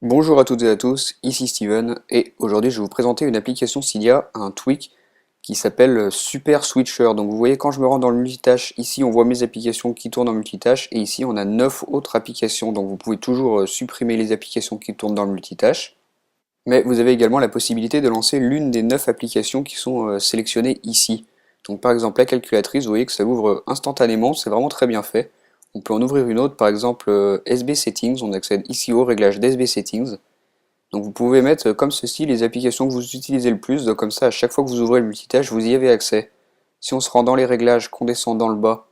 Bonjour à toutes et à tous, ici Steven et aujourd'hui je vais vous présenter une application Cydia, un tweak qui s'appelle Super Switcher. Donc vous voyez quand je me rends dans le multitâche, ici on voit mes applications qui tournent en multitâche et ici on a 9 autres applications. Donc vous pouvez toujours supprimer les applications qui tournent dans le multitâche. Mais vous avez également la possibilité de lancer l'une des 9 applications qui sont sélectionnées ici. Donc par exemple la calculatrice, vous voyez que ça ouvre instantanément, c'est vraiment très bien fait. On peut en ouvrir une autre, par exemple SB Settings, on accède ici au réglage d'SB Settings. Donc vous pouvez mettre comme ceci les applications que vous utilisez le plus, donc comme ça à chaque fois que vous ouvrez le multitâche, vous y avez accès. Si on se rend dans les réglages, qu'on descend dans le bas,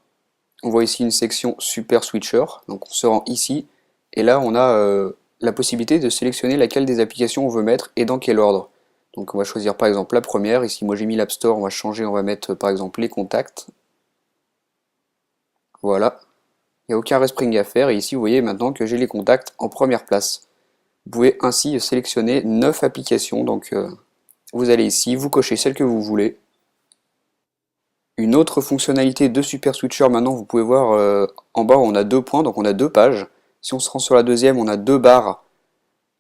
on voit ici une section Super Switcher, donc on se rend ici, et là on a la possibilité de sélectionner laquelle des applications on veut mettre et dans quel ordre. Donc on va choisir par exemple la première, ici moi j'ai mis l'App Store, on va changer, on va mettre par exemple les contacts. Voilà, il n'y a aucun respring à faire, et ici vous voyez maintenant que j'ai les contacts en première place. Vous pouvez ainsi sélectionner 9 applications, donc vous allez ici, vous cochez celle que vous voulez. Une autre fonctionnalité de Super Switcher, maintenant vous pouvez voir en bas on a deux points, donc on a deux pages. Si on se rend sur la deuxième, on a deux barres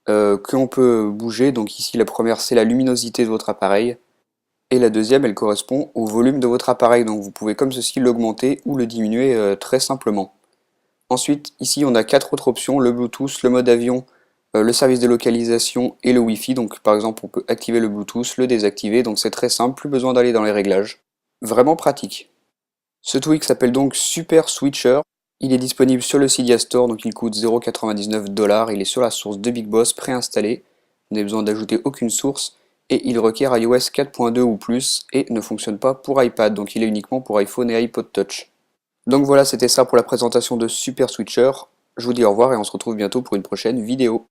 que l'on peut bouger. Donc ici la première c'est la luminosité de votre appareil. Et la deuxième elle correspond au volume de votre appareil. Donc vous pouvez comme ceci l'augmenter ou le diminuer très simplement. Ensuite ici on a quatre autres options, le Bluetooth, le mode avion, le service de localisation et le Wi-Fi. Donc par exemple on peut activer le Bluetooth, le désactiver, donc c'est très simple, plus besoin d'aller dans les réglages. Vraiment pratique. Ce tweak s'appelle donc Super Switcher. Il est disponible sur le Cydia Store, donc il coûte 0,99 $. Il est sur la source de Big Boss préinstallée. Vous n'avez besoin d'ajouter aucune source. Et il requiert iOS 4.2 ou plus et ne fonctionne pas pour iPad, donc il est uniquement pour iPhone et iPod Touch. Donc voilà, c'était ça pour la présentation de Super Switcher. Je vous dis au revoir et on se retrouve bientôt pour une prochaine vidéo.